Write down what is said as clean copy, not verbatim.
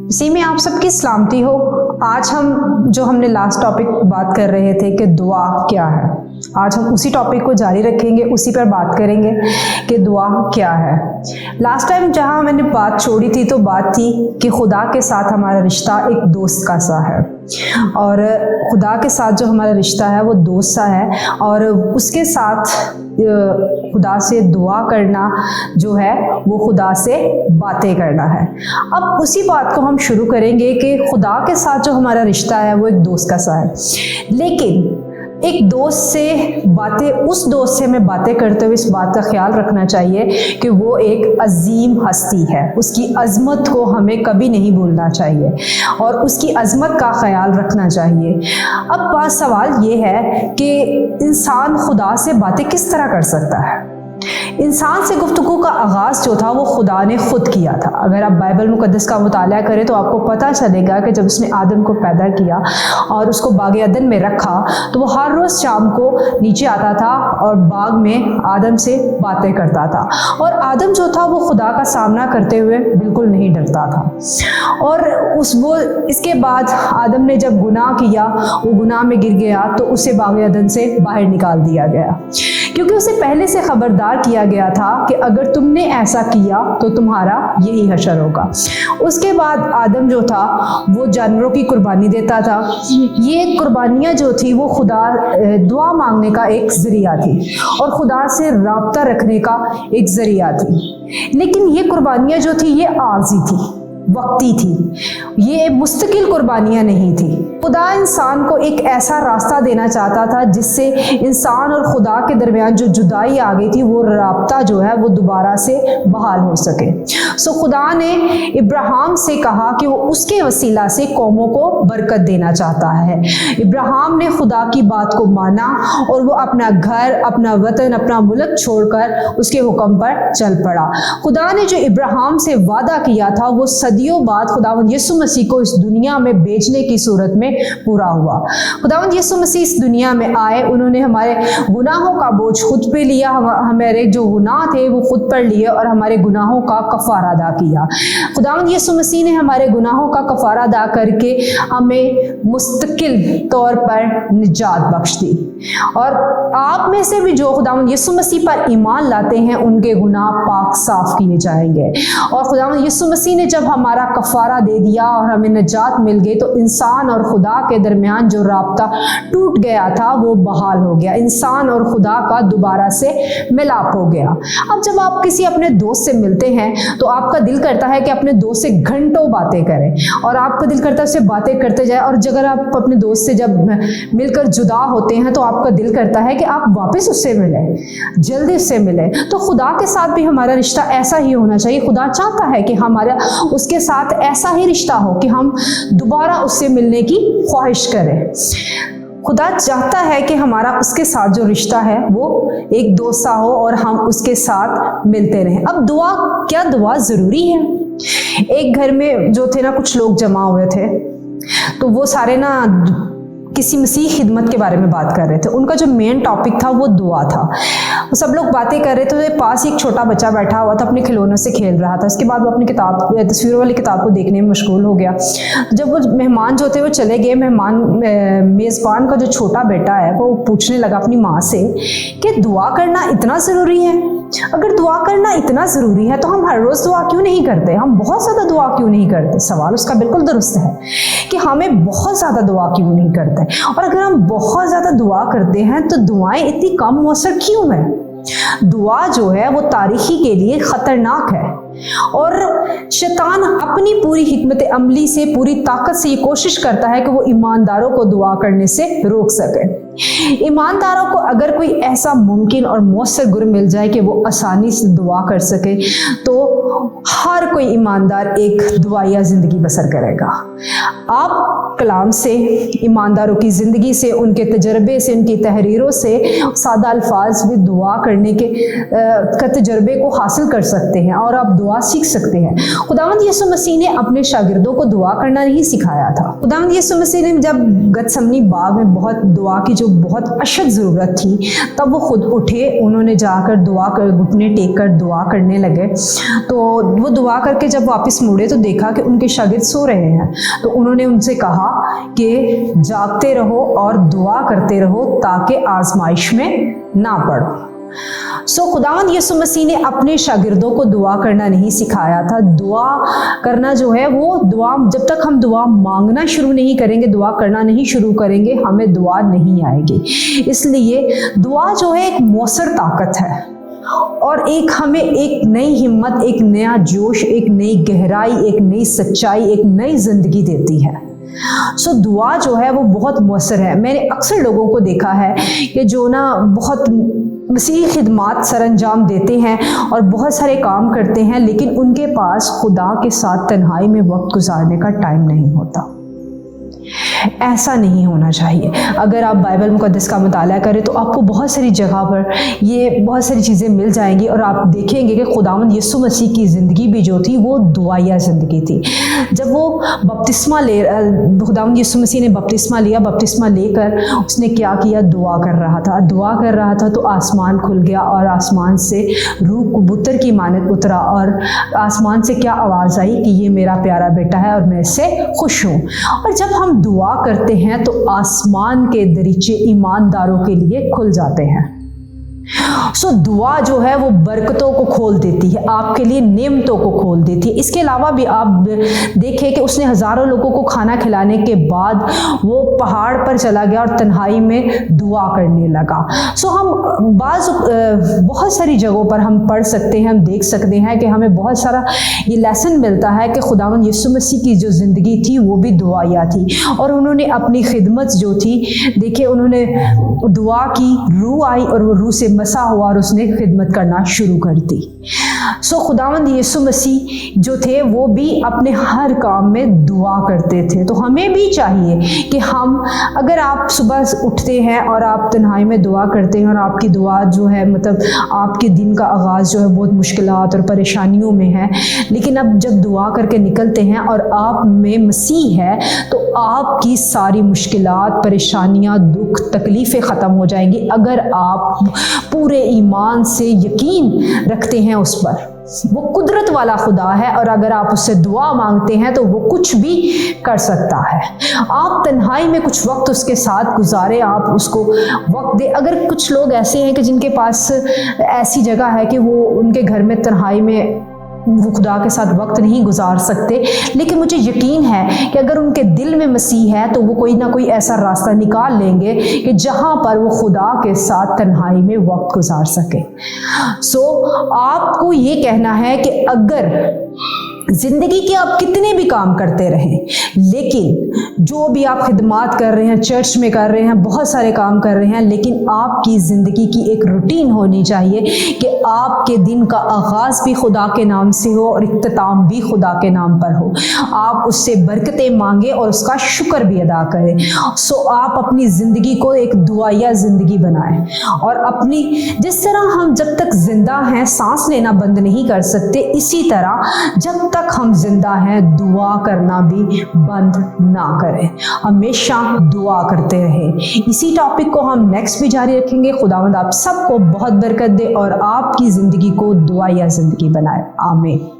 इसी में आप सबकी सलामती हो। आज हमने लास्ट टॉपिक बात कर रहे थे कि दुआ क्या है, आज हम उसी टॉपिक को जारी रखेंगे, उसी पर बात करेंगे कि दुआ क्या है। लास्ट टाइम जहाँ मैंने बात छोड़ी थी तो बात थी कि खुदा के साथ हमारा रिश्ता एक दोस्त का सा है, और खुदा के साथ जो हमारा रिश्ता है वो दोस्त सा है, और उसके साथ खुदा से दुआ करना जो है वो खुदा से बातें करना है। अब उसी बात को हम शुरू करेंगे कि खुदा के साथ जो हमारा रिश्ता है वो एक दोस्त का सा है, लेकिन एक दोस्त से बातें, उस दोस्त से हमें बातें करते हुए इस बात का ख्याल रखना चाहिए कि वो एक अजीम हस्ती है, उसकी अज़मत को हमें कभी नहीं भूलना चाहिए और उसकी अज़मत का ख्याल रखना चाहिए। अब बात सवाल ये है कि इंसान खुदा से बातें किस तरह कर सकता है। इंसान से गुफ्तगू का आगाज़ जो था वो खुदा ने खुद किया था। अगर आप बाइबल मुकद्दस का मुताला करें तो आपको पता चलेगा कि जब उसने आदम को पैदा किया और उसको बाग अदन में रखा तो वो हर रोज़ शाम को नीचे आता था और बाग में आदम से बातें करता था, और आदम जो था वो खुदा का सामना करते हुए बिल्कुल नहीं डरता था। और इसके बाद आदम ने जब गुनाह किया, वो गुनाह में गिर गया तो उसे बाग अदन से बाहर निकाल दिया गया, क्योंकि उसे पहले से खबरदार किया गया था कि अगर तुमने ऐसा किया तो तुम्हारा यही हशर होगा। उसके बाद आदम जो था वो जानवरों की कुर्बानी देता था। ये कुर्बानियाँ जो थी वो खुदा दुआ मांगने का एक ज़रिया थी और खुदा से राब्ता रखने का एक ज़रिया थी, लेकिन ये कुर्बानियाँ जो थी ये आर्जी थी, वक्ती थी, ये मुस्तकिल कुर्बानियाँ नहीं थी। खुदा इंसान को एक ऐसा रास्ता देना चाहता था जिससे इंसान और खुदा के दरमियान जो जुदाई आ गई थी वो राब्ता जो है वो दोबारा से बहाल हो सके। सो खुदा ने इब्राहिम से कहा कि वो उसके वसीला से कौमों को बरकत देना चाहता है। इब्राहिम ने खुदा की बात को माना और वो अपना घर, अपना वतन, अपना मुल्क छोड़कर उसके हुक्म पर चल पड़ा। खुदा ने जो इब्राहिम से वादा किया था वो सदियों बाद खुदावंद यीशु मसीह को इस दुनिया में भेजने की सूरत में पूरा हुआ। खुदावंद यीशु मसीह इस दुनिया में आए, उन्होंने हमारे गुनाहों का बोझ खुद पे लिया, हमारे जो गुनाह थे वो खुद पर लिए और हमारे गुनाहों का कफारा अदा किया। खुदावंद यीशु मसीह ने हमारे गुनाहों का कफारा अदा करके हमें मुस्तकिल तौर पर निजात बख्श दी, और आप में से भी जो खुदावंद यीशु मसीह पर ईमान लाते हैं उनके गुनाह पाक साफ किए जाएंगे। और खुदावंद यीशु मसीह ने जब हमारा कफारा दे दिया और हमें निजात मिल गई तो इंसान और खुदा के दरमियान जो राब्ता टूट गया था वो बहाल हो गया, इंसान और खुदा का दोबारा से मिलाप हो गया। अब जब आप किसी अपने दोस्त से मिलते हैं तो आपका दिल करता है कि अपने दोस्त से घंटों बातें करें, और आपका दिल करता है उससे बातें करते जाए, और अगर आप अपने दोस्त से जब मिलकर जुदा होते हैं तो आपका दिल करता है कि आप वापस उससे मिलें, जल्दी उससे मिलें। तो खुदा के साथ भी हमारा रिश्ता ऐसा ही होना चाहिए। खुदा चाहता है कि हमारा उसके साथ ऐसा ही रिश्ता हो कि हम दोबारा उससे मिलने की ख्वाहिश करें। खुदा चाहता है कि हमारा उसके साथ जो रिश्ता है वो एक दोस्त सा हो और हम उसके साथ मिलते रहें। अब क्या दुआ ज़रूरी है? एक घर में जो थे ना, कुछ लोग जमा हुए थे, तो वो सारे ना किसी मसीह खिदमत के बारे में बात कर रहे थे। उनका जो मेन टॉपिक था वो दुआ था। वो सब लोग बातें कर रहे थे, तो पास ही एक छोटा बच्चा बैठा हुआ था, अपने खिलौनों से खेल रहा था। उसके बाद वो अपनी तस्वीरों वाली किताब को देखने में मशगूल हो गया। जब वो मेहमान जो थे वो चले गए, मेज़बान का जो छोटा बेटा है वो पूछने लगा अपनी माँ से कि दुआ करना इतना ज़रूरी है? अगर दुआ करना इतना ज़रूरी है तो हम हर रोज़ दुआ क्यों नहीं करते, हम बहुत ज़्यादा दुआ क्यों नहीं करते? सवाल उसका बिल्कुल दुरुस्त है कि हमें बहुत ज़्यादा दुआ क्यों नहीं करते, और अगर हम बहुत ज़्यादा दुआ करते हैं तो दुआएं इतनी कम मौसर क्यों है? दुआ जो है वो तारीखी के लिए ख़तरनाक है, और शैतान अपनी पूरी हिकमत अमली से, पूरी ताकत से ये कोशिश करता है कि वो ईमानदारों को दुआ करने से रोक सके। ईमानदारों को अगर कोई ऐसा मुमकिन और मौसर गुर मिल जाए कि वो आसानी से दुआ कर सके तो हर कोई ईमानदार एक दुआया ज़िंदगी बसर करेगा। आप कलाम से, ईमानदारों की ज़िंदगी से, उनके तजर्बे से, उनकी तहरीरों से सादा अल्फाज में दुआ करने का तजर्बे को हासिल कर सकते हैं और आप दुआ सीख सकते हैं। खुदावंद यीशु मसीह ने अपने शागिर्दों को दुआ करना नहीं सिखाया था। खुदावंद यीशु मसीह ने जब गतसमनी बाग में बहुत दुआ की जो बहुत अशद ज़रूरत थी, तब वो खुद उठे, उन्होंने जाकर दुआ कर घुटने टेक कर दुआ करने लगे। तो वो दुआ करके जब वापस मुड़े तो देखा कि उनके शागिर्द सो रहे हैं। तो उन्होंने उनसे कहा कि जागते रहो और दुआ करते रहो ताकि आजमाइश में ना पड़ो। खुदावंद यीशु मसीह ने अपने शागिर्दों को दुआ करना नहीं सिखाया था। दुआ करना जो है वो दुआ, जब तक हम दुआ मांगना शुरू नहीं करेंगे, दुआ करना नहीं शुरू करेंगे, हमें दुआ नहीं आएगी। इसलिए दुआ जो है एक मौसर ताकत है और एक हमें एक नई हिम्मत, एक नया जोश, एक नई गहराई, एक नई सच्चाई, एक नई जिंदगी देती है। दुआ जो है वो बहुत मौसर है। मैंने अक्सर लोगों को देखा है कि जो ना बहुत मसीही खिदमात सरअंजाम देते हैं और बहुत सारे काम करते हैं, लेकिन उनके पास खुदा के साथ तन्हाई में वक्त गुजारने का टाइम नहीं होता। ऐसा नहीं होना चाहिए। अगर आप बाइबल मुक़द्दस का मुताला करें तो आपको बहुत सारी जगह पर ये बहुत सारी चीज़ें मिल जाएंगी और आप देखेंगे कि खुदावंद यीशु मसीह की ज़िंदगी भी जो थी वो दुआया ज़िंदगी थी। जब वो खुदावंद यीशु मसीह ने बपतिस्मा लिया, बपतिस्मा लेकर उसने क्या किया? दुआ कर रहा था। दुआ कर रहा था तो आसमान खुल गया और आसमान से रूह कबूतर की मानत उतरा और आसमान से क्या आवाज़ आई कि ये मेरा प्यारा बेटा है और मैं इससे खुश हूँ। और जब हम दुआ करते हैं तो आसमान के दरीचे ईमानदारों के लिए खुल जाते हैं। दुआ जो है वो बरकतों को खोल देती है, आपके लिए नेमतों को खोल देती है। इसके अलावा भी आप देखें कि उसने हज़ारों लोगों को खाना खिलाने के बाद वो पहाड़ पर चला गया और तन्हाई में दुआ करने लगा। हम बहुत सारी जगहों पर हम पढ़ सकते हैं, हम देख सकते हैं कि हमें बहुत सारा ये लेसन मिलता है कि खुदावंद यीशु मसीह की जो ज़िंदगी थी वो भी दुआया थी और उन्होंने अपनी खिदमत जो थी, देखिए उन्होंने दुआ की, रूह आई और वो रूह से मसा हुआ और उसने खिदमत करना शुरू कर दी। खुदावंद यीशु मसीह जो थे वो भी अपने हर काम में दुआ करते थे। तो हमें भी चाहिए कि हम, अगर आप सुबह उठते हैं और आप तन्हाई में दुआ करते हैं और आपकी दुआ जो है मतलब आपके दिन का आगाज़ जो है बहुत मुश्किलात और परेशानियों में है, लेकिन अब जब दुआ करके निकलते हैं और आप में मसीह है तो आपकी सारी मुश्किलात, परेशानियां, दुख, तकलीफ़ें ख़त्म हो जाएंगी अगर आप पूरे ईमान से यकीन रखते हैं उस पर। वो कुदरत वाला खुदा है और अगर आप उससे दुआ मांगते हैं तो वो कुछ भी कर सकता है। आप तन्हाई में कुछ वक्त उसके साथ गुजारें, आप उसको वक्त दें। अगर कुछ लोग ऐसे हैं कि जिनके पास ऐसी जगह है कि वो उनके घर में तन्हाई में वो खुदा के साथ वक्त नहीं गुजार सकते, लेकिन मुझे यकीन है कि अगर उनके दिल में मसीह है तो वो कोई ना कोई ऐसा रास्ता निकाल लेंगे कि जहाँ पर वो खुदा के साथ तन्हाई में वक्त गुजार सके। आपको ये कहना है कि अगर ज़िंदगी के आप कितने भी काम करते रहें, लेकिन जो भी आप खिदमात कर रहे हैं, चर्च में कर रहे हैं, बहुत सारे काम कर रहे हैं, लेकिन आपकी ज़िंदगी की एक रूटीन होनी चाहिए कि आपके दिन का आगाज़ भी खुदा के नाम से हो और इख्तिताम भी खुदा के नाम पर हो। आप उससे बरकतें मांगें और उसका शुक्र भी अदा करें। आप अपनी ज़िंदगी को एक दुआया ज़िंदगी बनाएं और अपनी, जिस तरह हम जब तक ज़िंदा हैं सांस लेना बंद नहीं कर सकते, इसी तरह जब तक हम जिंदा हैं दुआ करना भी बंद ना करें, हमेशा दुआ करते रहें। इसी टॉपिक को हम नेक्स्ट भी जारी रखेंगे। खुदावंद आप सबको बहुत बरकत दे और आपकी ज़िंदगी को दुआया ज़िंदगी बनाए। आमीन।